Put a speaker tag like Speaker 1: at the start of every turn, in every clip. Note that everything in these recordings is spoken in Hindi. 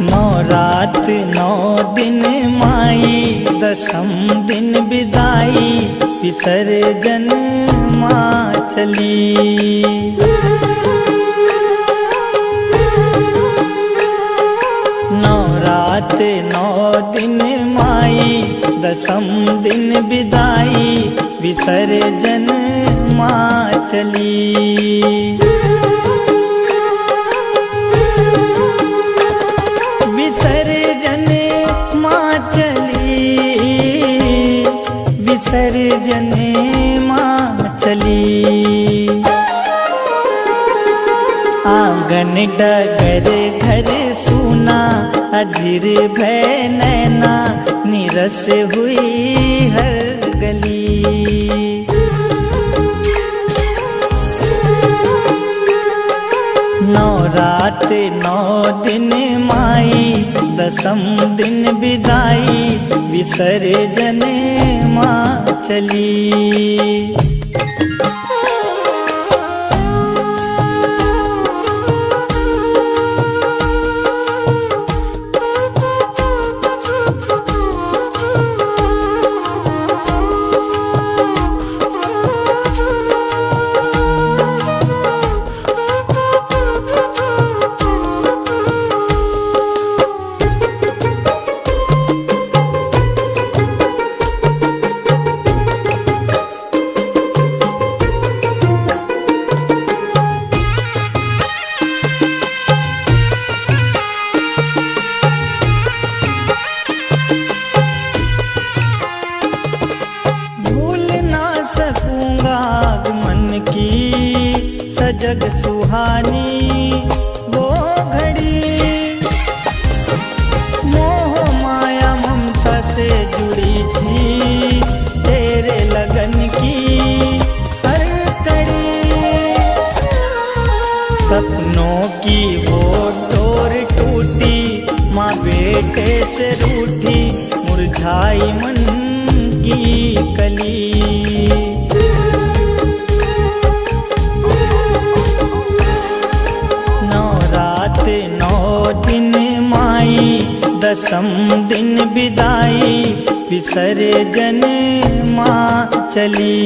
Speaker 1: नौ रात नौ दिन माई, दसम दिन विदाई, विसर्जन माँ चली। नौ रात नौ दिन माई, दसम दिन विदाई, विसर्जन माँ चली। विसर्जन माँ चली, विसर्जन माँ चली। आंगन डगर घर सूना, अधीर भय नैना, निरस हुई हर गली। नौ रात नौ दिन माई, दसम दिन विदाई, विसर्जन माँ चली। जग सुहानी वो घड़ी, मोह माया ममता से जुड़ी थी, तेरे लगन की हर कड़ी। सपनों की वो डोर टूटी, माँ बेटे से रूठी, मुरझाई मन की कली। नौ दिन माई, दसम दिन विदाई, विसर्जन माँ चली।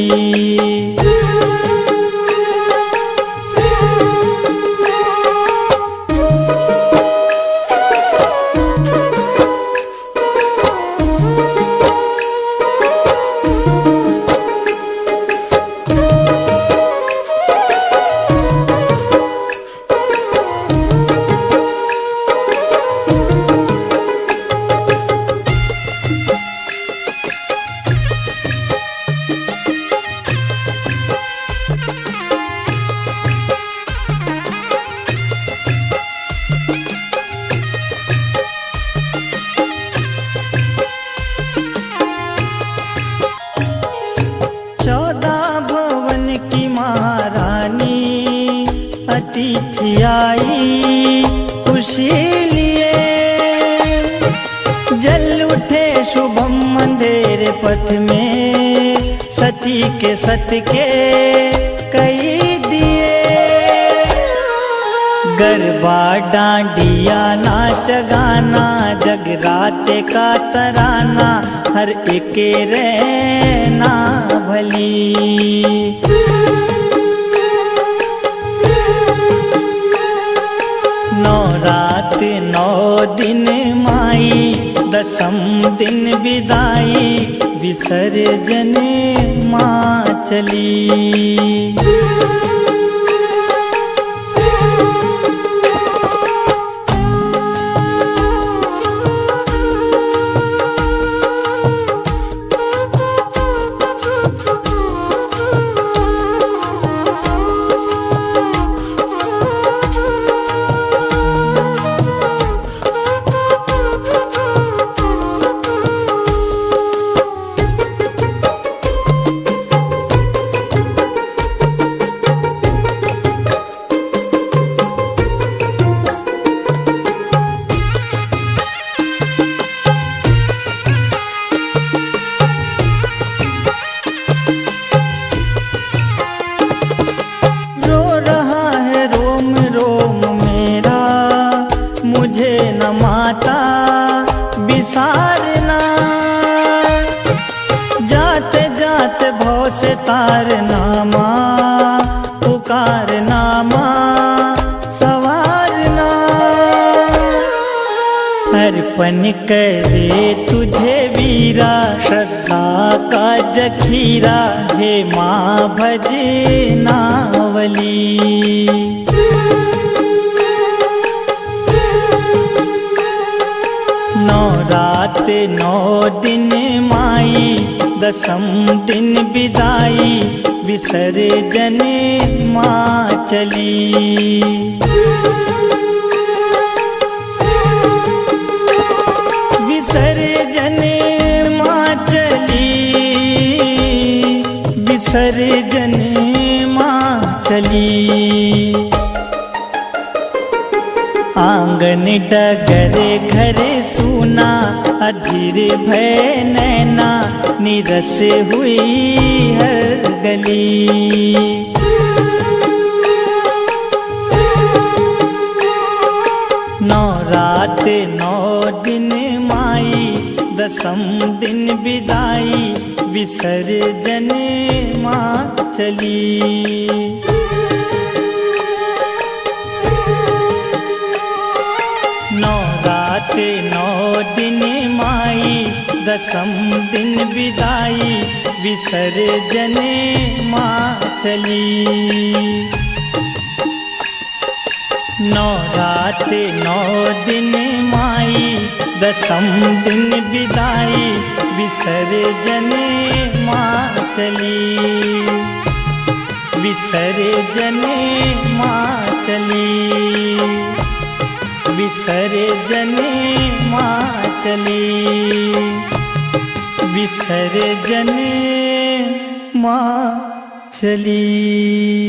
Speaker 1: अतिथि आई खुशी लिए, जल उठे शुभम अंधेरे पथ में, सती के सत के कई दिए। गरबा डांडिया नाच गाना, जगराते का तराना, हर एक रहना भली। नौ रात नौ दिन माई, दसम दिन विदाई, विसर्जन माँ चली। न माता बिसारना, जाते जाते भव से तारना माँ, पुकारना माँ, सवारना। अर्पण करे तुझे वीरा, श्रद्धा का जखीरा, हे माँ भजनावली। नौ रात नौ दिन माई, दसम दिन विदाई, विसर्जन माँ चली। विसर्जन माँ चली, विसर्जन माँ चली। आंगन डगर घर सूना, अधीर भय नैना, निरस हुई हर गली। नौ रात नौ दिन माई, दसम दिन विदाई, विसर्जन माँ चली। नौ रात नौ दिन माई, दसम दिन विदाई, विसर्जन माँ चली। नौ रात नौ दिन माई, दसम दिन विदाई, विसर्जन माँ चली। विसर्जन माँ चली, विसर्जन माँ चली, विसर्जन माँ चली।